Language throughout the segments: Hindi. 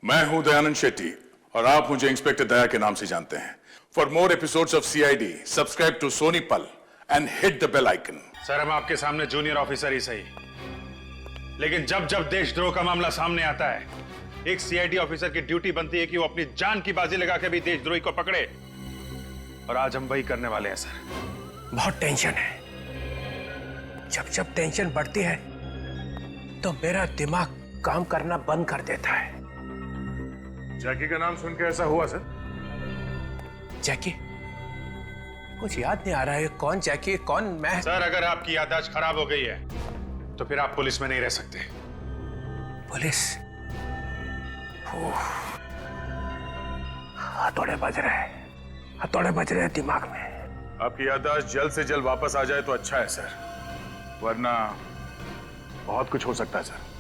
मैं हूं दयानंद शेट्टी और आप मुझे इंस्पेक्टर दया के नाम से जानते हैं। For more episodes of CID, subscribe to Sony Pal and hit the bell icon. Sir, हम आपके सामने जूनियर ऑफिसर ही सही, लेकिन जब जब देशद्रोह का मामला सामने आता है, एक CID ऑफिसर की ड्यूटी बनती है कि वो अपनी जान की बाजी लगा के भी देशद्रोही को पकड़े, और आज हम वही करने वाले हैं सर। बहुत टेंशन है। जब जब टेंशन बढ़ती है तो मेरा दिमाग काम करना बंद कर देता है। जैकी का नाम सुन के ऐसा हुआ सर? जैकी? कुछ याद नहीं आ रहा है। कौन जैकी, कौन मैं? सर, अगर आपकी याददाश्त खराब हो गई है तो फिर आप पुलिस में नहीं रह सकते। पुलिस? हथौड़े बज रहे हैं, हथौड़े बज रहे हैं दिमाग में। आपकी याददाश्त जल्द से जल्द वापस आ जाए तो अच्छा है सर, वरना बहुत कुछ हो सकता है सर।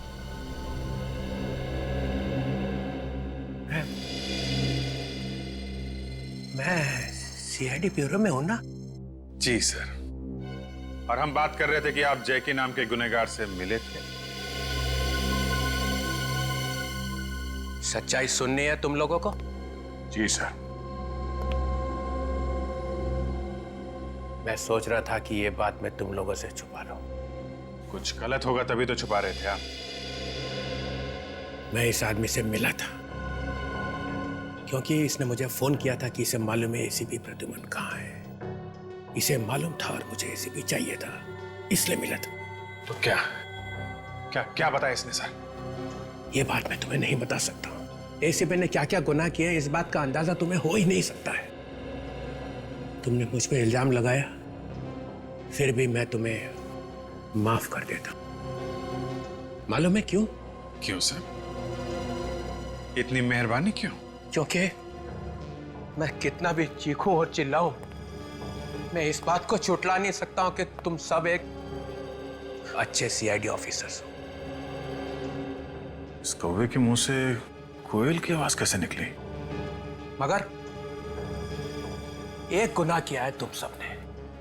मैं CID ब्यूरो में हूं ना? जी सर, और हम बात कर रहे थे कि आप जैकी नाम के गुनहगार से मिले थे। सच्चाई सुननी है तुम लोगों को? जी सर। मैं सोच रहा था कि ये बात मैं तुम लोगों से छुपा लूं। कुछ गलत होगा तभी तो छुपा रहे थे आप। मैं इस आदमी से मिला था क्योंकि इसने मुझे फोन किया था कि इसे मालूम है ACP प्रद्युमन कहाँ है। इसे मालूम था और मुझे ACP चाहिए था, इसलिए मिला था। तो क्या क्या क्या बताया इसने सर? ये बात मैं तुम्हें नहीं बता सकता। ACP ने क्या क्या गुनाह किए इस बात का अंदाजा तुम्हें हो ही नहीं सकता है। तुमने मुझ पे इल्जाम लगाया, फिर भी मैं तुम्हें माफ कर देता। मालूम है क्यों? क्यों सर? इतनी मेहरबानी क्यों? क्योंकि मैं कितना भी चीखूं और चिल्लाऊं, मैं इस बात को छुटला नहीं सकता हूं कि तुम सब एक अच्छे CID ऑफिसर्स हो। इस कौवे के मुंह से कोयल की आवाज कैसे निकली? मगर एक गुनाह किया है तुम सबने।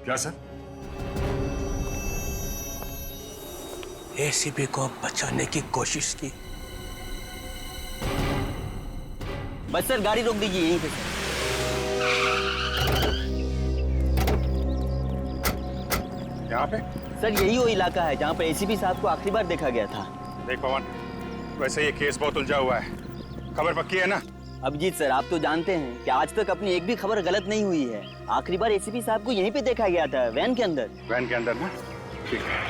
क्या सर? ACP को बचाने की कोशिश की। बस सर, गाड़ी रोक दीजिए यहीं पे सर। यहाँ पे? सर, यही वो इलाका है जहाँ पर ACP साहब को आखिरी बार देखा गया था। देख पवन, वैसे ये केस बहुत उलझा हुआ है, खबर पक्की है ना? अभिजीत सर, आप तो जानते हैं कि आज तक अपनी एक भी खबर गलत नहीं हुई है। आखिरी बार ACP साहब को यहीं पे देखा गया था, वैन के अंदर। वैन के अंदर ना? ठीक है,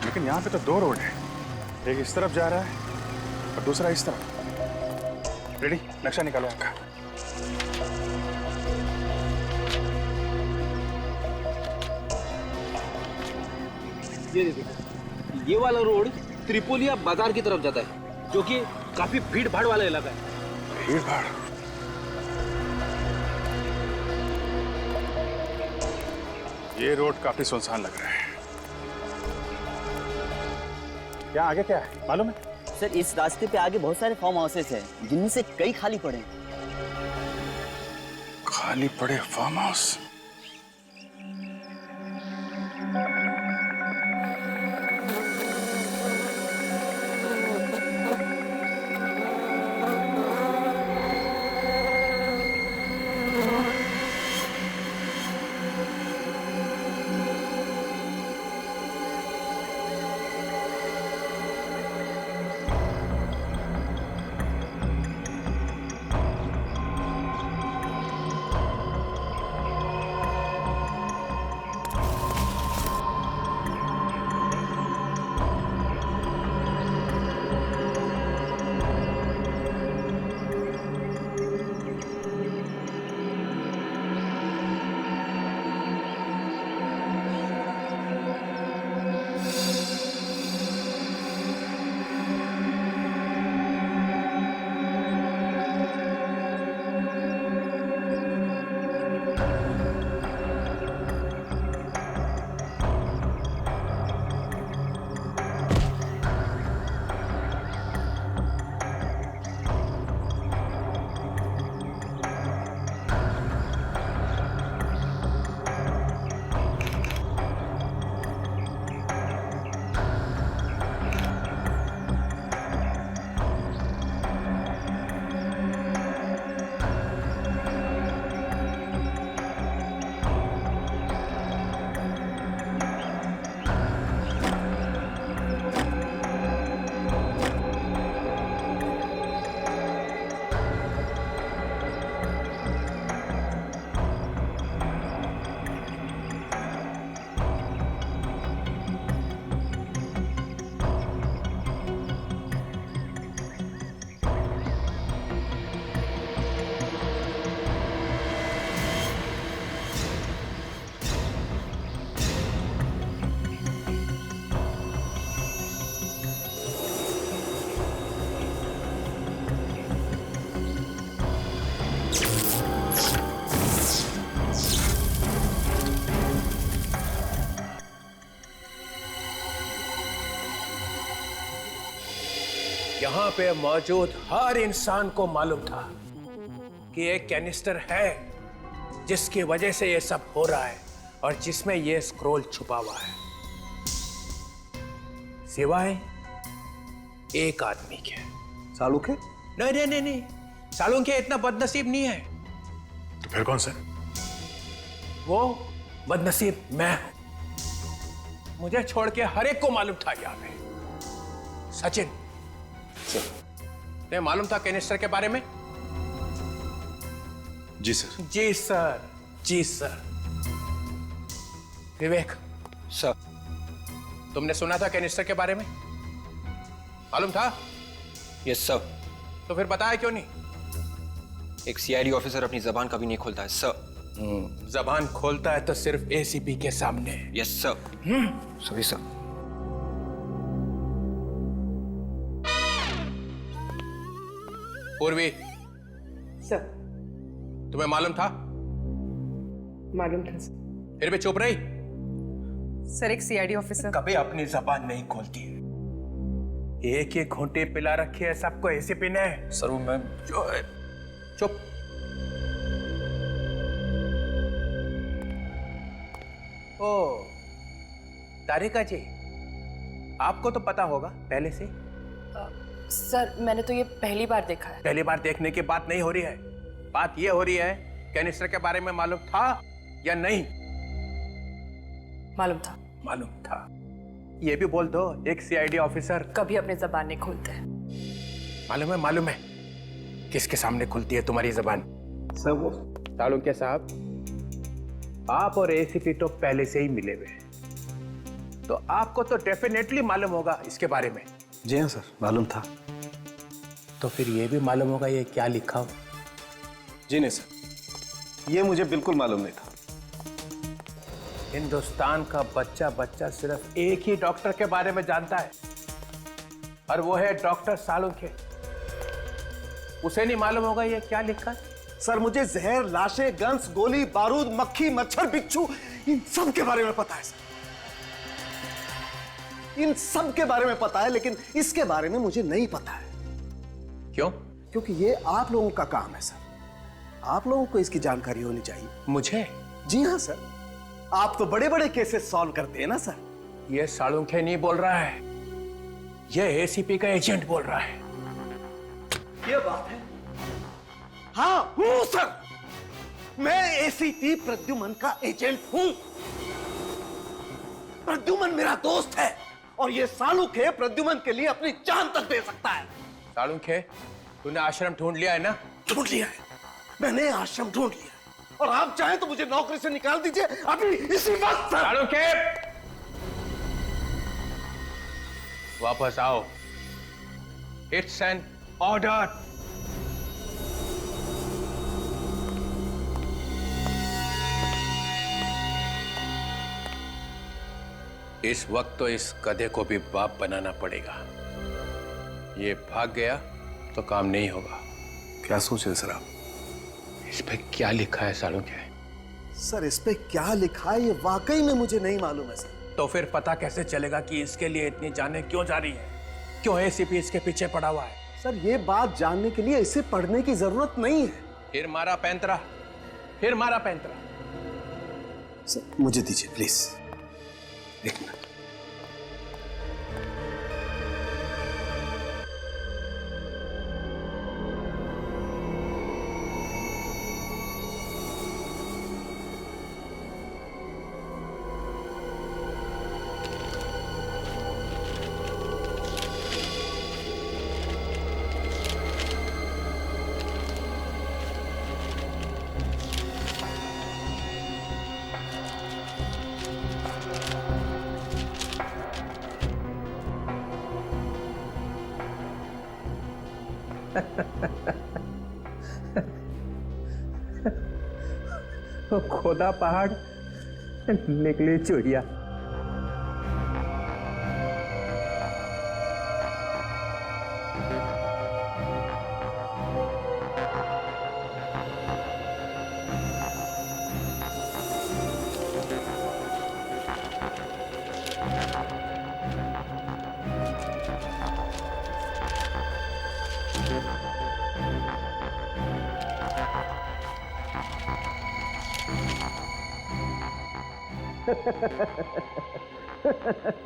लेकिन यहाँ पे तो दो रोड है, एक इस तरफ जा रहा है और दूसरा इस तरफ। रेडी? नक्शा निकालो आपका। ये देखिए, ये वाला रोड त्रिपोलिया बाजार की तरफ जाता है, जो कि काफी भीड़ भाड़ वाला इलाका है। भीड़ भाड़? ये रोड काफी सुनसान लग रहा है। क्या आगे क्या है मालूम है? सर, इस रास्ते पे आगे बहुत सारे फार्म हाउसेस हैं, जिनमें से कई खाली पड़े हैं। खाली पड़े फार्म हाउस? यहाँ पे मौजूद हर इंसान को मालूम था कि एक कैनिस्टर है जिसकी वजह से ये सब हो रहा है और जिसमें ये स्क्रोल छुपा हुआ है, सिवाय एक आदमी के। सालुके? नहीं नहीं नहीं नहीं, सालुंखे इतना बदनसीब नहीं है। तो फिर कौन सा? वो बदनसीब मैं हूं। मुझे छोड़ के हर एक को मालूम था यहाँ पे। सचिन, तुम्हें मालूम था कैनिस्टर के बारे में? जी सर। जी सर, जी सर। विवेक सर। तुमने सुना था कैनिस्टर के बारे में? मालूम था? Yes sir. तो फिर बताया क्यों नहीं? एक सीआईडी ऑफिसर अपनी जबान कभी नहीं खोलता है सर। जबान खोलता है तो सिर्फ एसीपी के सामने। Yes sir. Sorry sir. पूर्वी, सर। तुम्हें मालूम था? मालूम था सर। फिर भी चुप रही? सर, एक सीआईडी ऑफिसर कभी अपनी जबान नहीं खोलती है। एक ही घूंटे पिला रखी है सबको एसीपी ने। सर वो मैं चुप। ओ तारिका जी, आपको तो पता होगा पहले से। सर, मैंने तो ये पहली बार देखा है। पहली बार देखने की बात नहीं हो रही है, बात ये हो रही है कैनिस्टर के बारे में मालूम था या नहीं? मालूम था। मालूम था। ये भी बोल दो, एक सीआईडी ऑफिसर कभी अपनी जबान नहीं खोलते। मालूम है, मालूम है किसके सामने खुलती है तुम्हारी जबान? सर वो तालुके साहब, आप और एसीपी तो पहले से ही मिले हुए हैं, तो आपको तो डेफिनेटली मालूम होगा इसके बारे में। जी हाँ सर, मालूम था। तो फिर ये भी मालूम होगा ये क्या लिखा हो? जी नहीं सर, ये मुझे बिल्कुल मालूम नहीं था। हिंदुस्तान का बच्चा बच्चा सिर्फ एक ही डॉक्टर के बारे में जानता है और वो है डॉक्टर सालुंखे। उसे नहीं मालूम होगा ये क्या लिखा है? सर, मुझे जहर, लाशें, गन्स, गोली, बारूद, मक्खी, मच्छर, बिच्छू, इन सब के बारे में पता है सर। इन सब के बारे में पता है, लेकिन इसके बारे में मुझे नहीं पता है। क्यों? क्योंकि ये आप लोगों का काम है सर। आप लोगों को इसकी जानकारी होनी चाहिए। मुझे? जी हाँ सर, आप तो बड़े बड़े केसेस सॉल्व करते हैं ना सर। ये सालुंखे नहीं बोल रहा है, ये एसीपी का एजेंट बोल रहा है। ये बात है। हाँ हूं सर, मैं एसीपी प्रद्युमन का एजेंट हूं। प्रद्युमन मेरा दोस्त है और ये सालुखे प्रद्युमन के लिए अपनी जान तक दे सकता है। सालुंखे, तूने आश्रम ढूंढ लिया है ना? ढूंढ लिया है, मैंने आश्रम ढूंढ लिया है। और आप चाहें तो मुझे नौकरी से निकाल दीजिए अभी इसी वक्त सर। सालुंखे, वापस आओ। It's an order. इस वक्त तो इस गधे को भी बाप बनाना पड़ेगा। ये भाग गया तो काम नहीं होगा। क्या सोच रहे सर आप? इस पे क्या लिखा है सालुंखे? सर, इस पे क्या लिखा है ये वाकई में मुझे नहीं मालूम है सर। तो फिर पता कैसे चलेगा कि इसके लिए इतनी जानें क्यों जा रही है? क्यों एसीपी इसके पीछे पड़ा हुआ है? सर, ये बात जानने के लिए इसे पढ़ने की जरूरत नहीं है। फिर मारा पैंतरा, फिर मारा पैंतरा। सर, मुझे दीजिए प्लीज, एक मिनट। खोदा पहाड़ निकली चुड़िया।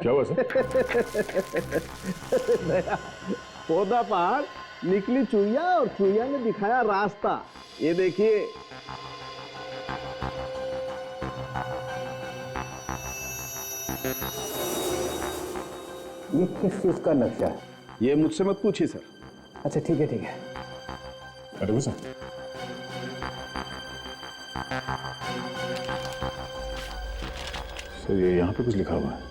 क्या हुआ सर? पौधा पहाड़, निकली चुईया और चुईया ने दिखाया रास्ता। ये देखिए। ये किस चीज का नक्शा है? ये मुझसे मत पूछिए सर। अच्छा ठीक है ठीक है। अरे वो सर, ये यहाँ पे कुछ लिखा हुआ है।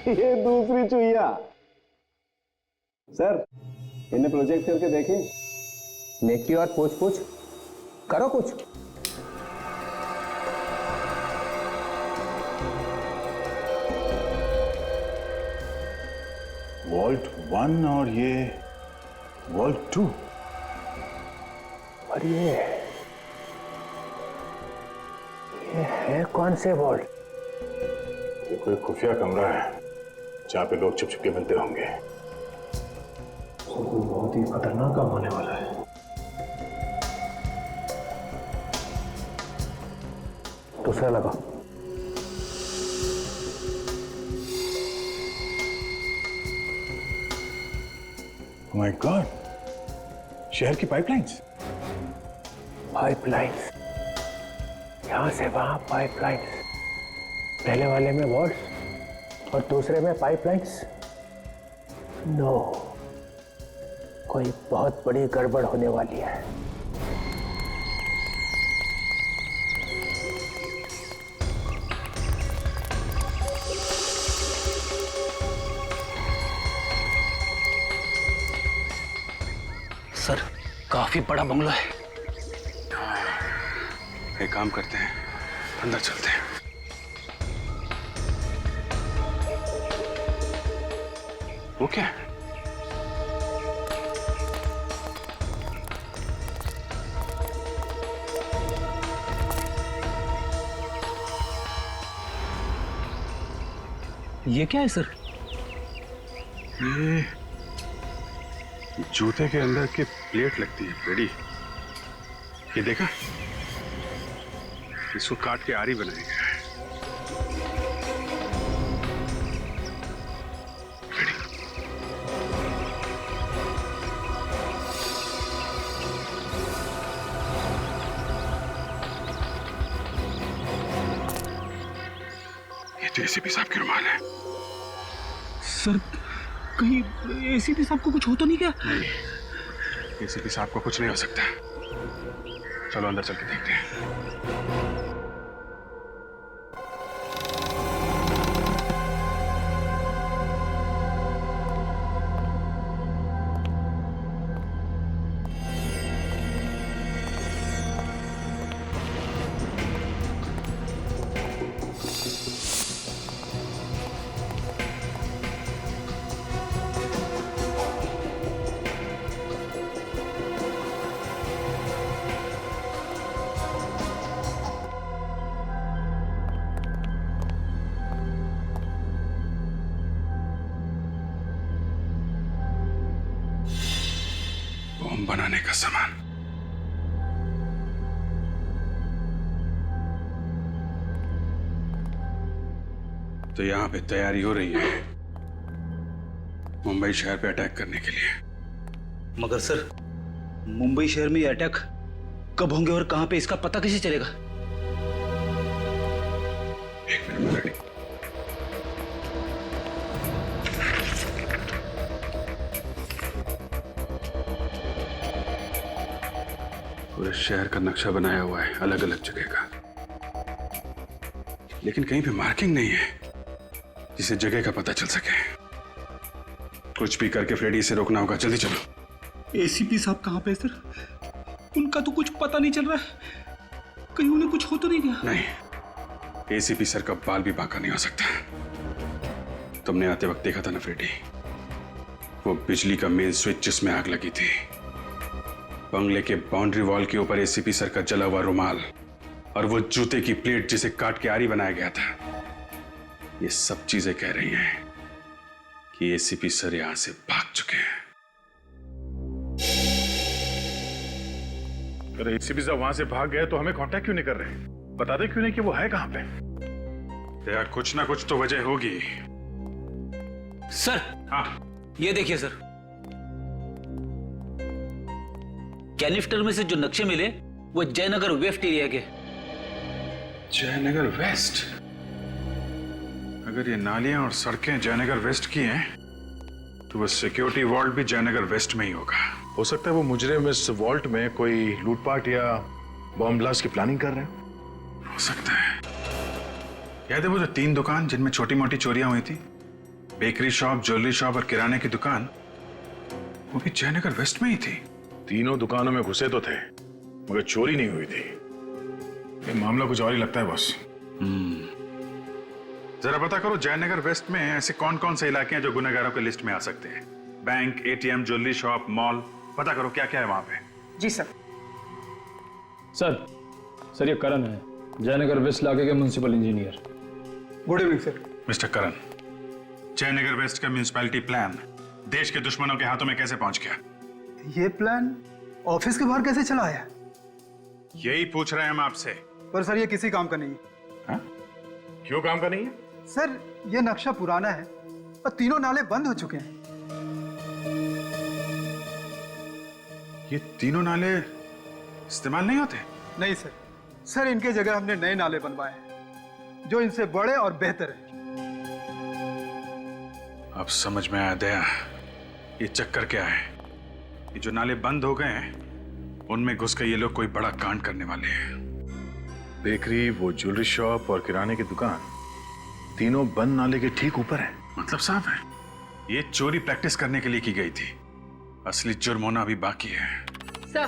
ये दूसरी चुईया। सर, इन्हें प्रोजेक्ट करके देखें। नेकी और पूछ पूछ करो कुछ। वॉल्ट 1 और ये वॉल्ट 2। और ये है कौन से वॉल्ट? ये कोई खुफिया कमरा है जहाँ पे लोग छुप छुप के मिलते होंगे। तो बहुत ही खतरनाक काम होने वाला है। दूसरा लगा। माय गॉड, शहर की पाइपलाइंस। पाइपलाइंस, यहां से वहां पाइपलाइंस। पहले वाले में वॉल्स और दूसरे में पाइपलाइंस। नो, कोई बहुत बड़ी गड़बड़ होने वाली है। सर, काफी बड़ा बंगला है। एक काम करते हैं, अंदर चलते हैं। वो क्या है? ये क्या है सर? ये जूते के अंदर की प्लेट लगती है, पेड़ी। ये देखा, इसको काट के आरी बनाया गया है। ये तो एसीपी साहब की रुमाल है। सर, कहीं एसीपी साहब को कुछ हो तो नहीं क्या? नहीं, एसीपी साहब को कुछ नहीं हो सकता। चलो अंदर चल के देखते हैं। बम बनाने का सामान। तो यहां पे तैयारी हो रही है मुंबई शहर पे अटैक करने के लिए। मगर सर, मुंबई शहर में ये अटैक कब होंगे और कहां पे, इसका पता कैसे चलेगा? एक मिनट में रेडी। पूरे शहर का नक्शा बनाया हुआ है, अलग अलग जगह का, लेकिन कहीं पे मार्किंग नहीं है जिसे जगह का पता चल सके। कुछ भी करके फ्रेडी से रोकना होगा। जल्दी चलो। एसीपी साहब कहां पे सर? उनका तो कुछ पता नहीं चल रहा है। कहीं उन्हें कुछ हो तो नहीं गया? नहीं, एसीपी सर का बाल भी बांका नहीं हो सकता। तुमने आते वक्त देखा था ना फ्रेडी, वो बिजली का मेन स्विच जिसमें आग लगी थी, बंगले के बाउंड्री वॉल के ऊपर एसीपी सर का जला हुआ रुमाल और वो जूते की प्लेट जिसे काट के आरी बनाया गया था, ये सब चीजें कह रही हैं कि एसीपी सर यहां से भाग चुके हैं। अरे एसीपी साहब वहां से भाग गए तो हमें कांटेक्ट क्यों नहीं कर रहे? बता दे क्यों नहीं कि वो है कहां पे? यार कुछ ना कुछ तो वजह होगी। सर हाँ ये देखिए सर, कैनिस्टर में से जो नक्शे मिले वो जयनगर वेस्ट एरिया के। जयनगर वेस्ट? अगर ये नालियां और सड़कें जयनगर वेस्ट की हैं तो वो सिक्योरिटी वॉल्ट भी जयनगर वेस्ट में ही होगा। हो सकता है वो मुजरिम इस वॉल्ट में कोई लूटपाट या बॉम्ब ब्लास्ट की प्लानिंग कर रहे हैं। हो सकता है। याद है वो जो 3 दुकान जिनमें छोटी मोटी चोरियां हुई थी, बेकरी शॉप, ज्वेलरी शॉप और किराने की दुकान, वो भी जयनगर वेस्ट में ही थी। तीनों दुकानों में घुसे तो थे मगर चोरी नहीं हुई थी। ये मामला कुछ और ही लगता है बॉस। जरा पता करो जयनगर वेस्ट में ऐसे कौन कौन से इलाके हैं जो गुनहगारों की लिस्ट में आ सकते हैं। Bank, ATM, jewellery shop, mall, पता करो क्या क्या है वहां पे। जी सर। सर ये करण है, जयनगर वेस्ट इलाके के municipal engineer. Good evening sir. Mister Karan, Jayanagar west का म्युनिसिपैलिटी प्लान देश के दुश्मनों के हाथों में कैसे पहुंच गया? ये प्लान ऑफिस के बाहर कैसे चला आया? यही पूछ रहे हैं हम आपसे। पर सर ये किसी काम का नहीं है। क्यों काम का नहीं है? सर ये नक्शा पुराना है और तीनों नाले बंद हो चुके हैं। ये तीनों नाले इस्तेमाल नहीं होते? नहीं सर, सर इनके जगह हमने नए नाले बनवाए हैं जो इनसे बड़े और बेहतर हैं। अब समझ में आया दया, ये चक्कर क्या है। ये जो नाले बंद हो गए हैं उनमें घुस के ये लोग कोई बड़ा कांड करने वाले हैं। बेकरी, वो ज्वेलरी शॉप और किराने की दुकान तीनों बंद नाले के ठीक ऊपर है। मतलब साफ है ये चोरी प्रैक्टिस करने के लिए की गई थी। असली जुर्म होना अभी बाकी है। सर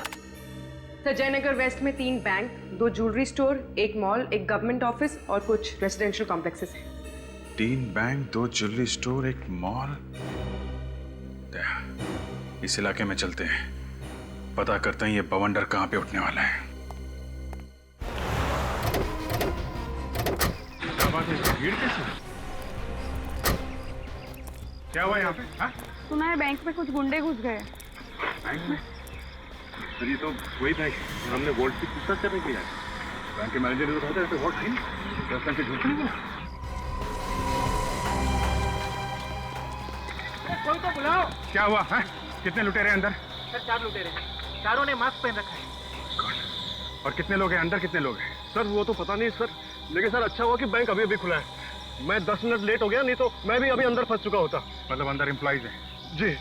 जयनगर वेस्ट में 3 bank, 2 jewellery store, 1 mall, 1 government office और कुछ रेजिडेंशियल कॉम्प्लेक्सेस हैं। 3 बैंक, 2 ज्वेलरी स्टोर, 1 मॉल। इस इलाके में चलते हैं, पता करते हैं ये बवंडर कहां पे उठने वाला है। भीड़ कैसे? क्या हुआ यहाँ पे? हाँ? सुना है बैंक में कुछ गुंडे घुस गए। बैंक में? तो ये तो वही बैंक हमने वोल्ट की पूछताछ करने के लिए। बैंक के मैनेजर ने तो कहा था वोल्ट है नहीं, दस से झूठ नहीं बोला। कोई तो बुलाओ। क्या हुआ है? कितने लुटेरे अंदर? सर 4 लुटेरे हैं, चारों ने मास्क पहन रखा है। और कितने लोग हैं अंदर? कितने लोग हैं? सर वो तो पता नहीं सर, लेकिन सर अच्छा हुआ कि बैंक अभी अभी खुला है। मैं 10 मिनट लेट हो गया, नहीं तो मैं भी अभी अंदर फंस चुका होता। मतलब अंदर एम्प्लॉइज हैं? जी।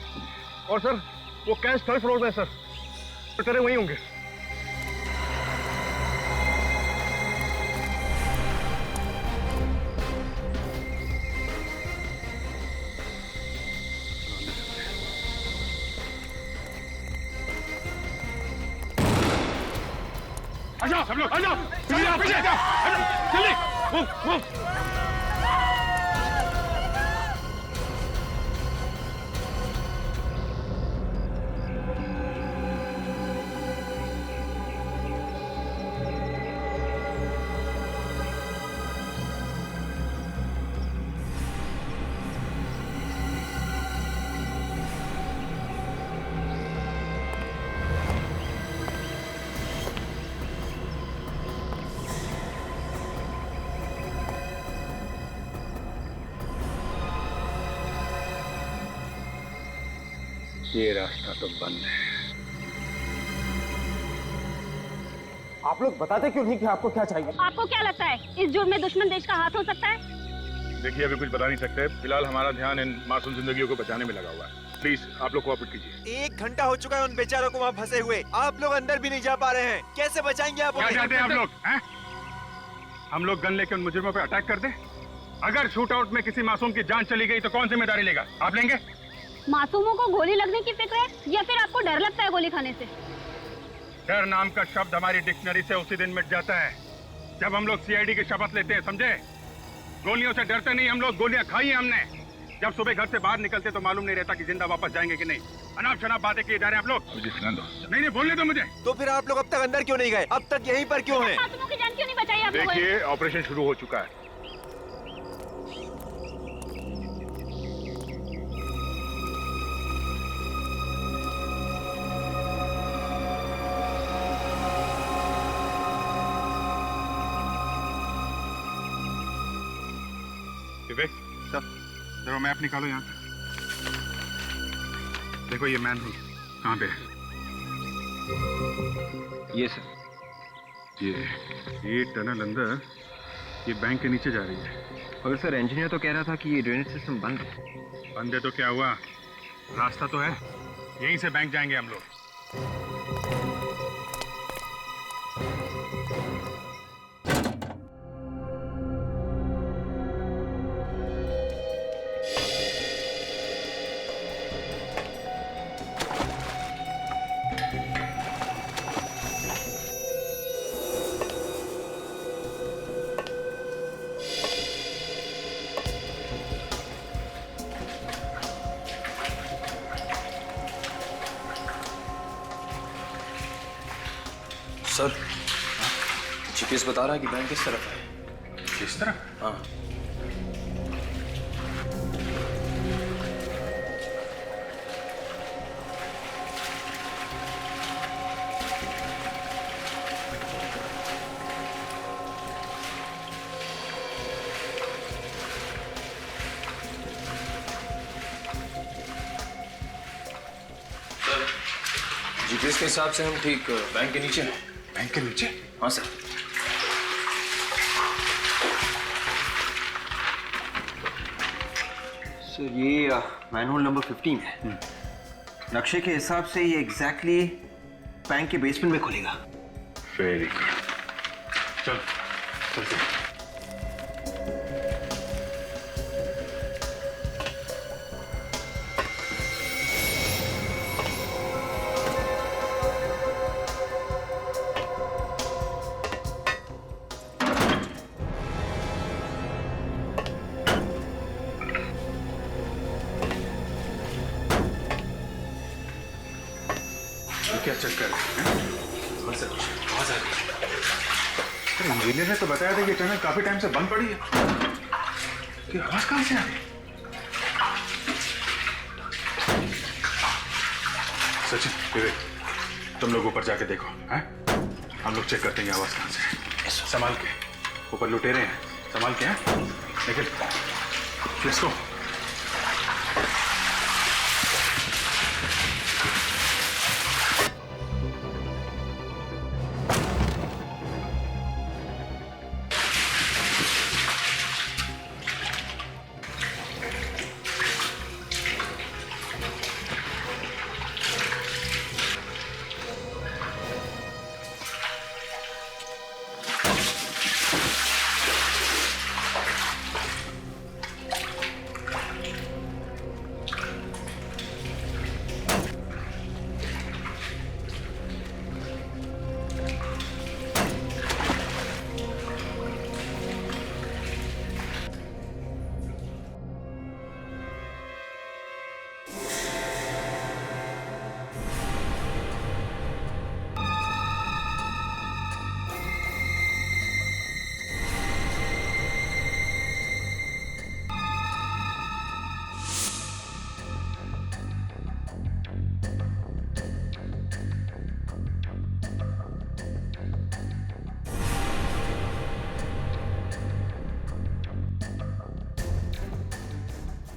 और सर वो कैश 3rd फ्लोर में सर, लुटेरे वहीं होंगे। आ जाओ सब लोग, आ जाओ पीछे आ जाओ, जल्दी मूव। ये रास्ता तो बंद है। आप लोग बताते क्यों नहीं कि आपको क्या चाहिए? आपको क्या लगता है इस जुर्म में दुश्मन देश का हाथ हो सकता है? देखिए अभी कुछ बता नहीं सकते, फिलहाल हमारा ध्यान इन मासूम जिंदगियों को बचाने में लगा हुआ है। प्लीज आप लोग कोऑपरेट कीजिए। 1 घंटा हो चुका है उन बेचारों को वहाँ फंसे हुए, आप लोग अंदर भी नहीं जा पा रहे हैं। कैसे बचाएंगे आप? क्या चाहते हैं आप लोग? हम लोग गन लेके उन मुजरिमों पे अटैक कर दें? अगर शूट आउट में किसी मासूम की जान चली गई तो कौन जिम्मेदारी लेगा? आप लेंगे? मासूमों को गोली लगने की फिक्र है या फिर आपको डर लगता है गोली खाने से? डर नाम का शब्द हमारी डिक्शनरी से उसी दिन मिट जाता है जब हम लोग सीआईडी की शपथ लेते हैं, समझे? गोलियों से डरते नहीं हम लोग, गोलियां खाई हैं हमने। जब सुबह घर से बाहर निकलते तो मालूम नहीं रहता कि जिंदा वापस जाएंगे कि नहीं। अनाप शनाप बातें किए जा रहे हैं आप लोग। मुझे सुना दो। नहीं बोलने दो मुझे। तो फिर आप लोग अब तक अंदर क्यों नहीं गए? अब तक यहीं पर क्यों हैं? मासूमों की जान क्यों नहीं बचाई आप लोगों ने? देखिए ऑपरेशन शुरू हो चुका है। विवेक जरा मैप निकालो यहाँ से। देखो ये मैन होल कहाँ पे है? ये सर। ये टनल अंदर ये बैंक के नीचे जा रही है। और सर इंजीनियर तो कह रहा था कि ये ड्रेनेज सिस्टम बंद है। बंद है तो क्या हुआ, रास्ता तो है, यहीं से बैंक जाएंगे हम लोग। सर जीपीएस बता रहा है कि बैंक किस तरफ है। किस तरफ? हाँ। जीपीएस के हिसाब से हम ठीक बैंक के नीचे हैं। बैंक के नीचे? हाँ सर। सर ये मैनहोल नंबर 15 है। नक्शे के हिसाब से ये एग्जैक्टली बैंक के बेसमेंट में खुलेगा। वेरी गुड, चल चलते हैं। क्या चक्कर है? बस सर आवाज आ रही है। अरे इंजीनियर ने तो बताया था कि टनल काफी टाइम से बंद पड़ी है। ये आवाज कहां से आ रही है? सचिन, विवेक, तुम लोग ऊपर जाके देखो, हैं? हम लोग चेक करते हैं आवाज कहां से है। संभाल के, ऊपर लुटेरे हैं, संभाल के, हैं? लेकिन लेट्स गो।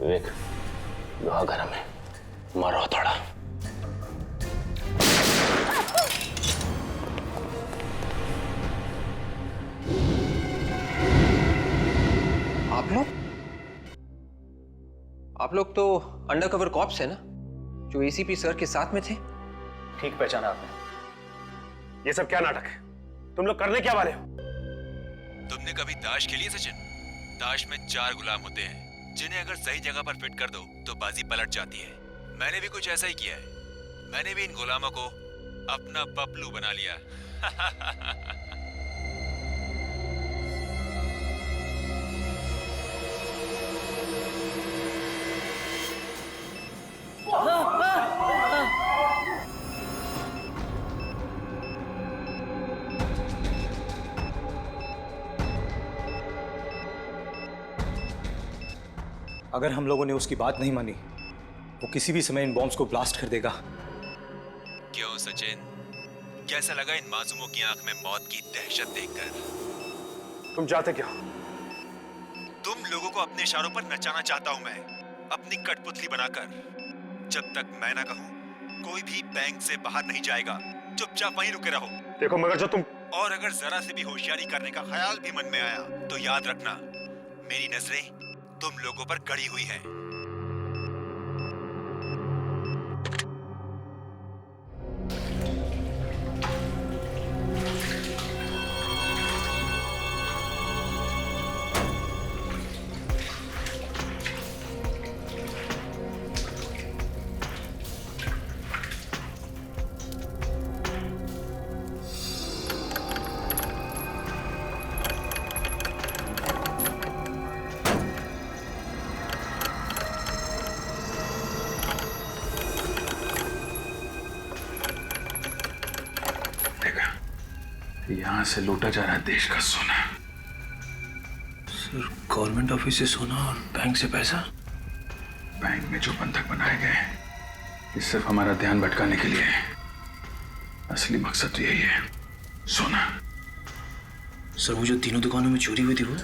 विवेक, लोहा गरम है, मारो थोड़ा। आप लोग तो अंडरकवर कॉप्स है ना, जो एसीपी सर के साथ में थे? ठीक पहचाना आपने। ये सब क्या नाटक है? तुम लोग करने क्या वाले हो? तुमने कभी ताश खेली है सचिन? ताश में 4 गुलाम होते हैं, जिन्हें अगर सही जगह पर फिट कर दो तो बाजी पलट जाती है। मैंने भी कुछ ऐसा ही किया है। मैंने भी इन गुलामों को अपना पपलू बना लिया। अगर हम लोगों ने उसकी बात नहीं मानी, वो किसी भी समय इन बॉम्ब्स को ब्लास्ट कर देगा। क्यों सचिन, कैसा लगा इन मासूमों की आंख में मौत की दहशत देखकर? तुम चाहते क्या? तुम लोगों को अपने इशारों पर नचाना चाहता हूं मैं, अपनी कठपुतली बनाकर। जब तक मैं ना कहूं, कोई भी बैंक से बाहर नहीं जाएगा। चुपचाप वहीं रुके रहो। देखो मगर जो तुम, और अगर जरा से भी होशियारी करने का ख्याल भी मन में आया तो याद रखना, मेरी नजरें तुम लोगों पर गड़ी हुई हैं। यहां से लूटा जा रहा है देश का सोना। सर, गवर्नमेंट ऑफिस से सोना और बैंक से पैसा? बैंक में जो बंधक बनाए गए हैं, ये सिर्फ हमारा ध्यान भटकाने के लिए है। असली मकसद तो यही है, सोना। सर, वो जो तीनों दुकानों में चोरी हुई थी, वो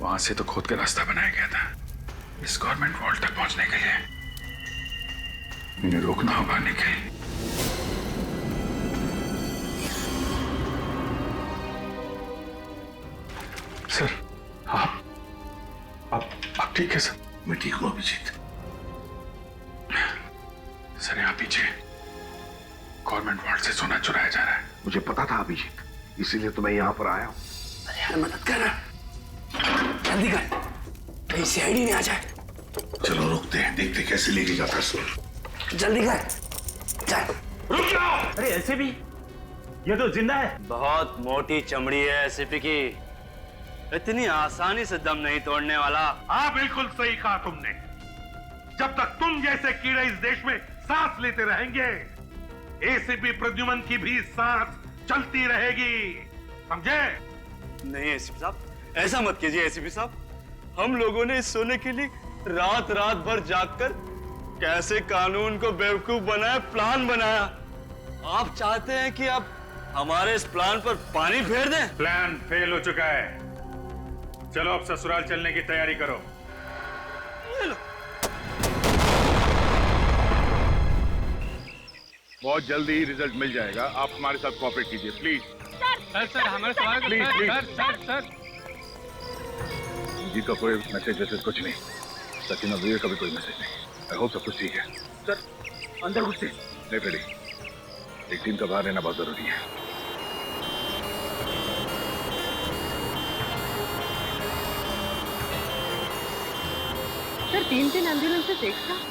वहां से तो खोद के रास्ता बनाया गया था इस गवर्नमेंट वॉल्ट तक पहुंचने के लिए। इन्हें रोकना होगा निखिल। सर, आप ठीक है सर? मैं ठीक हूं अभिजीत। सर, यहाँ पीछे गवर्नमेंट वॉल्ट से सोना चुराया जा रहा है। मुझे पता था अभिजीत, इसीलिए तो मैं यहाँ पर आया हूँ। अरे यार, मदद कर रहा, जल्दी कर, कहीं सीआईडी नहीं आ जाए। चलो रुकते हैं, देखते कैसे लेके जाता है सोना। जल्दी कर, चल। रुक जाओ। अरे ऐसे भी ये तो जिंदा है। बहुत मोटी चमड़ी है एसीपी की, इतनी आसानी से दम नहीं तोड़ने वाला। हाँ, बिल्कुल सही कहा तुमने। जब तक तुम जैसे कीड़े इस देश में सांस लेते रहेंगे, एसीपी प्रद्युमन की भी सांस चलती रहेगी, समझे? नहीं एसीपी साहब, ऐसा मत कीजिए एसीपी साहब। हम लोगों ने इस सोने के लिए रात रात भर जागकर कैसे कानून को बेवकूफ बनाया, प्लान बनाया। आप चाहते हैं कि आप हमारे इस प्लान पर पानी फेर दें? प्लान फेल हो चुका है। चलो अब ससुराल चलने की तैयारी करो। बहुत जल्दी ही रिजल्ट मिल जाएगा। आप हमारे साथ कोऑपरेट कीजिए प्लीज। सर हमारे सवाल प्लीज प्लीज। सर जी का कोई मैसेज वैसेज कुछ नहीं। सचिन और वीर का भी कोई मैसेज नहीं। आई होप सब कुछ ठीक है। सर अंदर घुसते। नहीं रेडी। एक टीम का बाहर रहना बहुत जरूरी है। सर, 3 एम्बुलेंसेस एक साथ?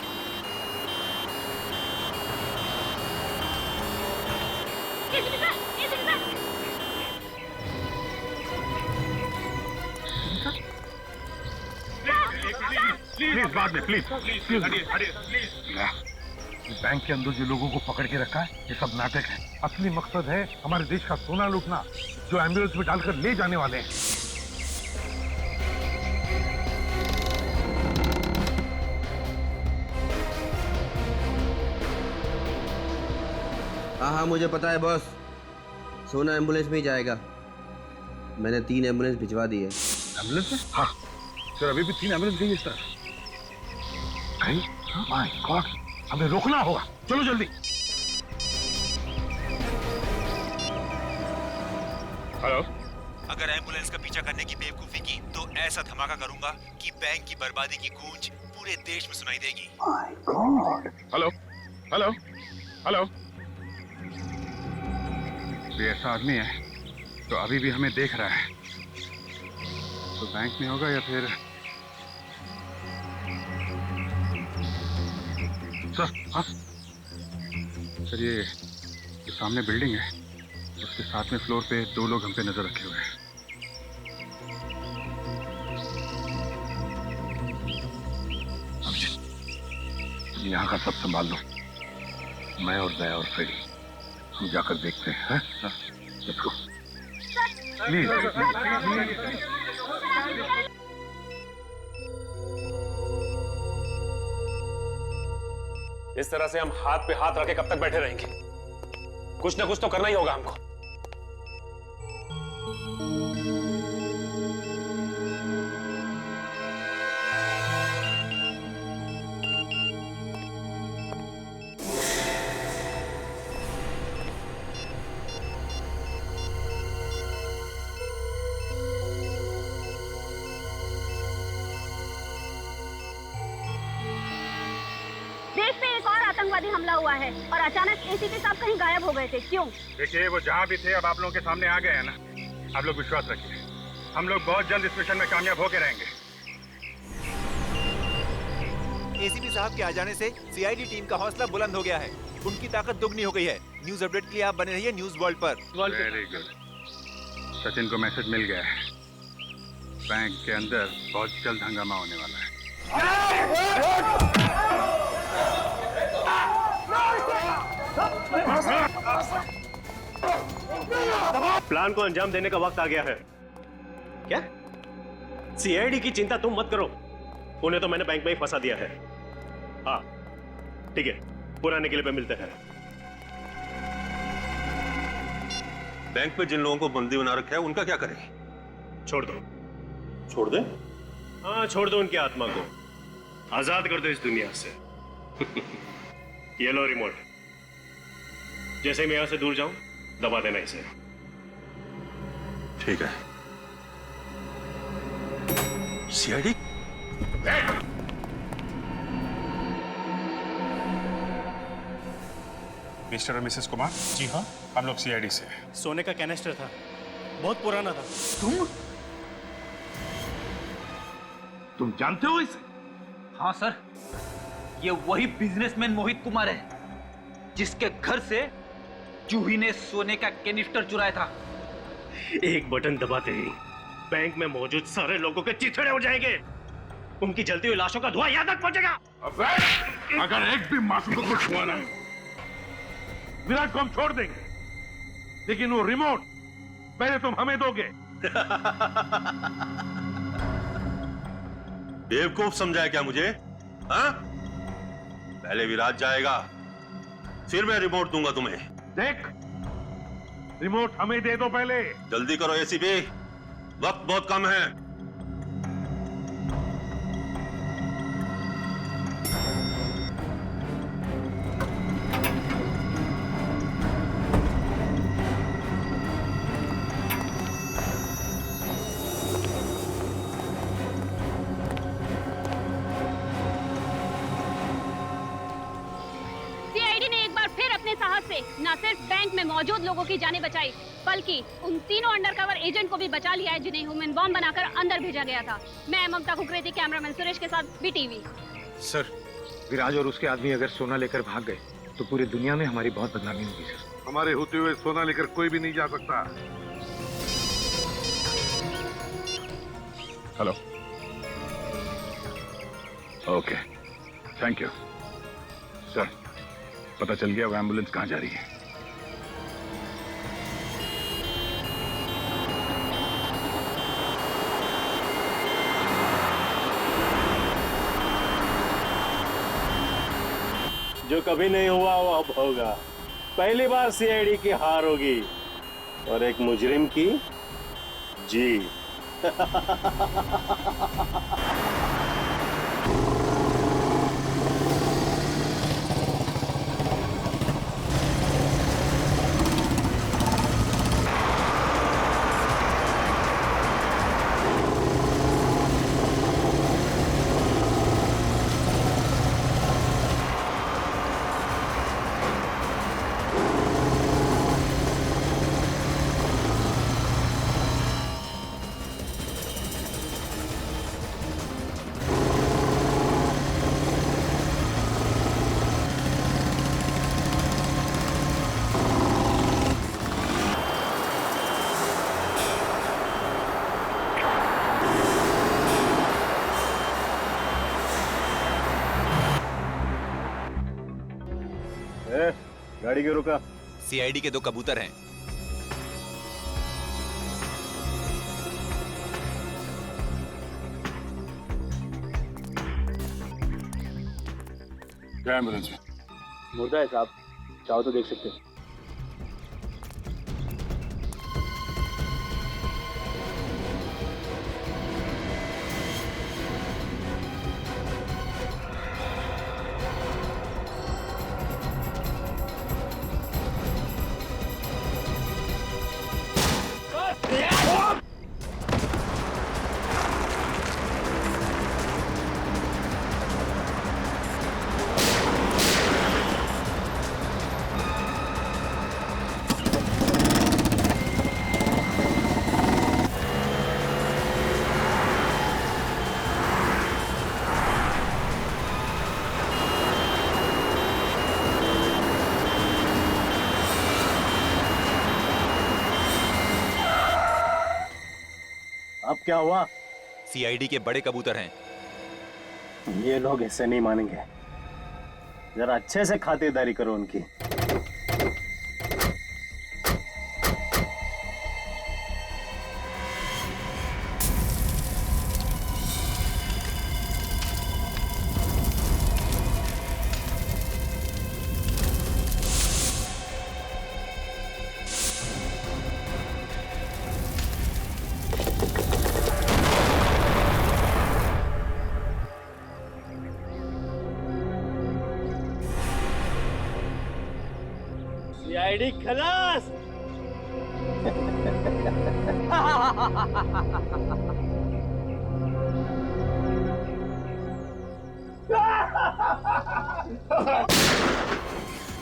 प्लीज बाद में, प्लीज बैंक के अंदर जो लोगों को पकड़ के रखा है, ये सब नाटक है। असली मकसद है हमारे देश का सोना लूटना, जो एम्बुलेंस में डालकर ले जाने वाले हैं। हाँ, मुझे पता है बॉस। सोना एम्बुलेंस में ही जाएगा। मैंने 3 एम्बुलेंस भिजवा दी है। एम्बुलेंस में? हाँ सर, अभी भी 3 एम्बुलेंस गई है सर। कहीं? माय गॉड, हमें रोकना होगा। चलो जल्दी। हेलो। अगर एम्बुलेंस का पीछा करने की बेवकूफी की तो ऐसा धमाका करूंगा कि बैंक की बर्बादी की गूंज पूरे देश में सुनाई देगी। Hello hello hello. ये ऐसा आदमी है तो अभी भी हमें देख रहा है, तो बैंक में होगा या फिर सर? हाँ सर, ये सामने बिल्डिंग है, उसके साथ में फ्लोर पे 2 लोग हम पे नजर रखे हुए हैं। यहाँ का सब संभाल लो। मैं और दया और फ्रेडी हम जाकर देखते हैं। Let's go please. इस तरह से हम हाथ पे हाथ रखे कब तक बैठे रहेंगे? कुछ ना कुछ तो करना ही होगा हमको। आतंकवादी हमला हुआ है और अचानक एसीपी साहब कहीं गायब हो गए थे, क्यों? देखिए, वो जहाँ भी थे अब आप लोगों के सामने आ गए हैं ना। आप लोग विश्वास रखिए, हम लोग बहुत जल्द इस मिशन में कामयाब होके रहेंगे। एसीपी साहब के आ जाने से सीआईडी टीम का हौसला बुलंद हो गया है। उनकी ताकत दुगनी हो गई है। न्यूज अपडेट के लिए आप बने रहिए न्यूज वर्ल्ड पर। Very good. सचिन को मैसेज मिल गया है, बैंक के अंदर बहुत जल्द हंगामा होने वाला है। प्लान को अंजाम देने का वक्त आ गया है। क्या? सीआईडी की चिंता तुम मत करो, उन्हें तो मैंने बैंक में ही फंसा दिया है। हाँ ठीक है, पुराने किले पे मिलते हैं। बैंक में जिन लोगों को बंदी बना रखा है उनका क्या करें? छोड़ दो। छोड़ दे? हाँ छोड़ दो, उनकी आत्मा को आजाद कर दो इस दुनिया से। ये लो रिमोट, जैसे मैं यहां से दूर जाऊं दबा देना इसे। ठीक है। सीआईडी? मिस्टर और मिसेस कुमार। जी हाँ, हम लोग सीआईडी से। सोने का कैनिस्टर था, बहुत पुराना था। तुम जानते हो इसे? हाँ सर, ये वही बिजनेसमैन मोहित कुमार है जिसके घर से जूही ने सोने का कैनिस्टर चुराया था। एक बटन दबाते ही बैंक में मौजूद सारे लोगों के चिथड़े उड़ जाएंगे। उनकी जलती हुई लाशों का धुआं यहाँ तक पहुंचेगा। अगर एक भी मासूम को कुछ हुआ ना, विराट को हम छोड़ देंगे, लेकिन वो रिमोट पहले तुम हमें दोगे। बेवकूफ समझाया क्या मुझे? हाँ? पहले विराट जाएगा, फिर मैं रिमोट दूंगा तुम्हें। देख, रिमोट हमें दे दो पहले। जल्दी करो एसीपी, वक्त बहुत कम है। न सिर्फ बैंक में मौजूद लोगों की जानें बचाई, बल्कि उन तीनों अंडरकवर एजेंट को भी बचा लिया है जिन्हें ह्यूमन बॉम्ब बनाकर अंदर भेजा गया था। मैं ममता कुकरेती, कैमरामैन सुरेश के साथ बीटीवी। सर, विराज और उसके आदमी अगर सोना लेकर भाग गए तो पूरी दुनिया में हमारी बहुत बदनामी होगी सर। हमारे होते हुए सोना लेकर कोई भी नहीं जा सकता। Hello. Okay, thank you sir. पता चल गया वो एम्बुलेंस कहां जा रही है। जो कभी नहीं हुआ वो अब होगा। पहली बार सीआईडी की हार होगी और एक मुजरिम की जीत। गाड़ी क्यों रुका? सीआईडी के 2 कबूतर हैं। क्या एम्बुलेंस में? मुर्दा है साहब, चाहो तो देख सकते हैं। अब क्या हुआ? सीआईडी के बड़े कबूतर हैं। ये लोग ऐसे नहीं मानेंगे, जरा अच्छे से खातिरदारी करो उनकी। सीआईडी खलास।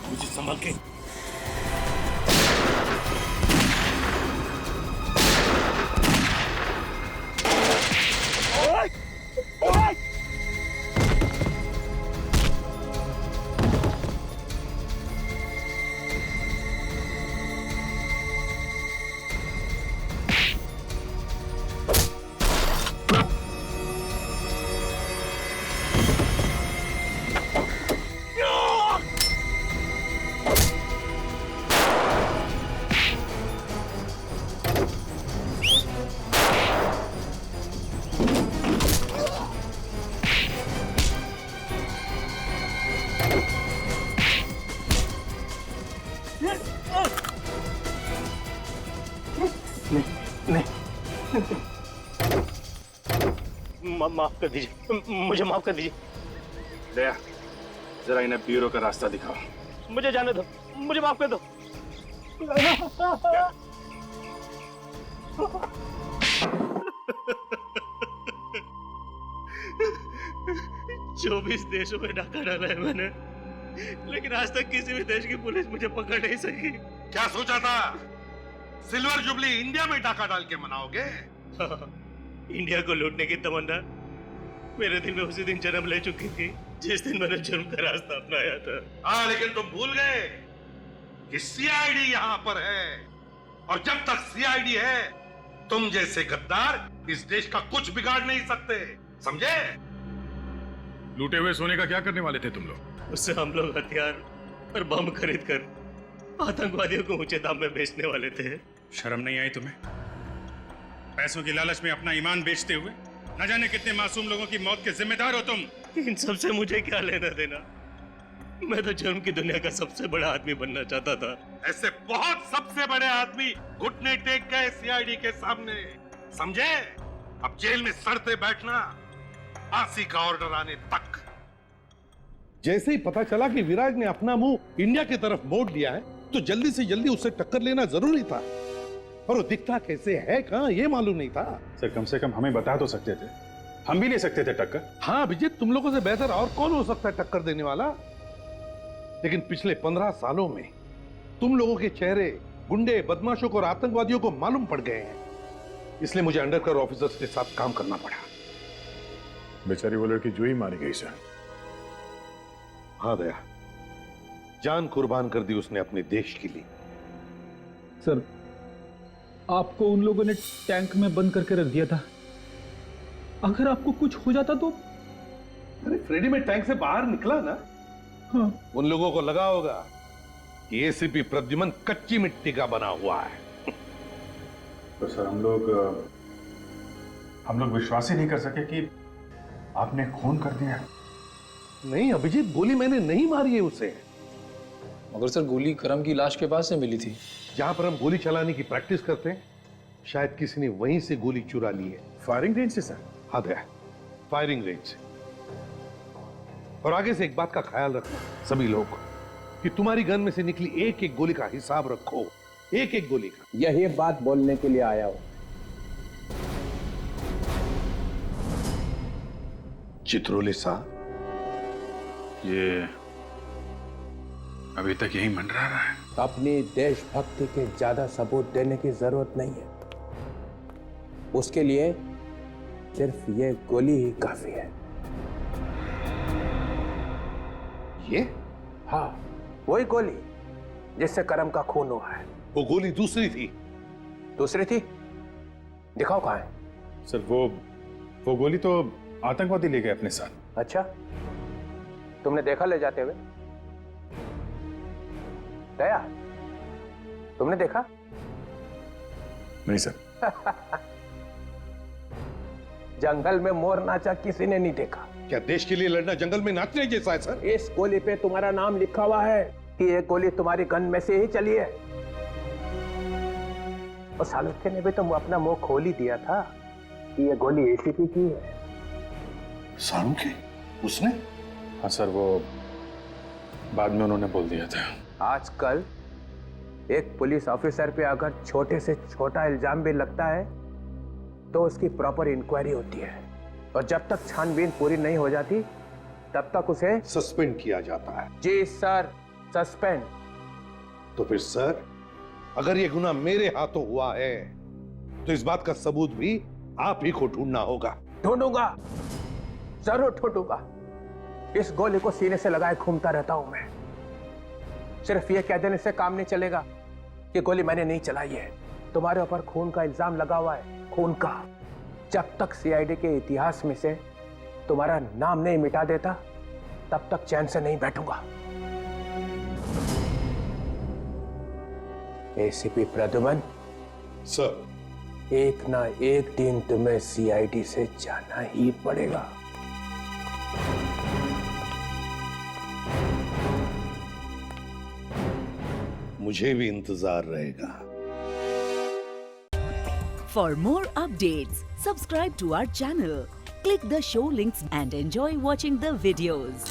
मुझे संभाल के। माफ कर दीजिए, मुझे माफ कर दीजिए। दया, जरा इन्हें ब्यूरो का रास्ता दिखाओ। मुझे जाने दो, मुझे माफ कर दो। 24 देशों में डाका डाला है मैंने, लेकिन आज तक किसी भी देश की पुलिस मुझे पकड़ नहीं सकी। क्या सोचा था सिल्वर जुबली इंडिया में डाका डाल के मनाओगे? इंडिया को लूटने की तमन्ना मेरे दिल में उसी दिन जन्म ले चुकी थी जिस दिन मैंने जुर्म का रास्ता अपनाया था। हाँ, लेकिन तुम भूल गए कि सीआईडी यहाँ पर है, और जब तक सीआईडी है तुम जैसे गद्दार इस देश का कुछ बिगाड़ नहीं सकते, समझे? लूटे हुए सोने का क्या करने वाले थे तुम लोग? उससे हम लोग हथियार और बम खरीद कर आतंकवादियों को ऊंचे दाम में बेचने वाले थे। शर्म नहीं आई तुम्हें? पैसों की लालच में अपना ईमान बेचते हुए न जाने कितने मासूम लोगों की मौत के जिम्मेदार हो तुम। इन सब से मुझे क्या लेना देना? मैं तो जुर्म की दुनिया का सबसे बड़ा आदमी बनना चाहता था। ऐसे बहुत सबसे बड़े आदमी घुटने टेक गए सीआईडी के सामने, समझे? अब जेल में सड़ते बैठना फांसी का ऑर्डर आने तक। जैसे ही पता चला कि विराज ने अपना मुंह इंडिया की तरफ मोड़ लिया है, तो जल्दी से जल्दी उससे टक्कर लेना जरूरी था। और वो दिखता कैसे है कहां, ये मालूम नहीं था। सर, कम से कम हमें बता तो सकते थे, हम भी ले सकते थे टक्कर। हाँ अभिजीत, तुम लोगों से बेहतर और कौन हो सकता है टक्कर देने वाला? लेकिन पिछले 15 सालों में तुम लोगों के चेहरे गुंडे, बदमाशों को और आतंकवादियों को मालूम पड़ गए हैं, इसलिए मुझे अंडरकवर ऑफिसर्स के साथ काम करना पड़ा। बेचारी वो लड़की जो ही मारी गई सर। हाँ दया, जान कुर्बान कर दी उसने अपने देश के लिए। सर, आपको उन लोगों ने टैंक में बंद करके रख दिया था, अगर आपको कुछ हो जाता तो? अरे फ्रेडी, में टैंक से बाहर निकला ना। हाँ। उन लोगों को लगा होगा कि एसीपी प्रद्युमन कच्ची मिट्टी का बना हुआ है। तो सर, हम लोग विश्वास ही नहीं कर सके कि आपने खून कर दिया। नहीं अभिजीत, गोली मैंने नहीं मारी है उसे। मगर सर, गोली करम की लाश के पास से मिली थी। जहां पर हम गोली चलाने की प्रैक्टिस करते हैं, शायद किसी ने वहीं से गोली चुरा ली है। फायरिंग रेंज से सर? हाँ दया, फायरिंग रेंज से। और आगे से एक बात का ख्याल रखना सभी लोग, कि तुम्हारी गन में से निकली एक एक गोली का हिसाब रखो, एक एक गोली का। यही बात बोलने के लिए आया हूं। चित्रोले साहब, ये अभी तक यही मंडरा रहा है। अपनी देशभक्ति के ज्यादा सबूत देने की जरूरत नहीं है, उसके लिए सिर्फ ये गोली ही काफी है। ये? हाँ, वही गोली जिससे करम का खून हुआ है। वो गोली दूसरी थी। दूसरी थी? दिखाओ कहां है। सर वो गोली तो आतंकवादी ले गए अपने साथ। अच्छा, तुमने देखा ले जाते हुए? दया, तुमने देखा? नहीं सर। जंगल में मोर नाचा किसी ने नहीं देखा। क्या देश के लिए लड़ना जंगल में नाचने जैसा है सर? इस गोली पे तुम्हारा नाम लिखा हुआ है कि ये गोली तुम्हारी गन में से ही चली है। और सालुखे ने भी तुम अपना मुंह खोल ही दिया था कि ये गोली एसीपी की है। सालुखे? उसने? हाँ सर, वो बाद में उन्होंने बोल दिया था। आजकल एक पुलिस ऑफिसर पे अगर छोटे से छोटा इल्जाम भी लगता है तो उसकी प्रॉपर इंक्वायरी होती है, और जब तक छानबीन पूरी नहीं हो जाती तब तक उसे सस्पेंड किया जाता है। जी सर, सस्पेंड। तो फिर सर, अगर ये गुनाह मेरे हाथों हुआ है तो इस बात का सबूत भी आप ही को ढूंढना होगा। ढूंढूंगा, जरूर ढूंढूंगा। इस गोली को सीने से लगाए घूमता रहता हूं मैं। सिर्फ ये कह देने से काम नहीं चलेगा कि गोली मैंने नहीं चलाई है। तुम्हारे ऊपर खून का इल्जाम लगा हुआ है, खून का। जब तक सीआईडी के इतिहास में से तुम्हारा नाम नहीं मिटा देता तब तक चैन से नहीं बैठूंगा। एसीपी प्रद्युमन सर, एक ना एक दिन तुम्हें सीआईडी से जाना ही पड़ेगा। मुझे भी इंतजार रहेगा। For more updates, subscribe to our channel, click the show links and enjoy watching the videos.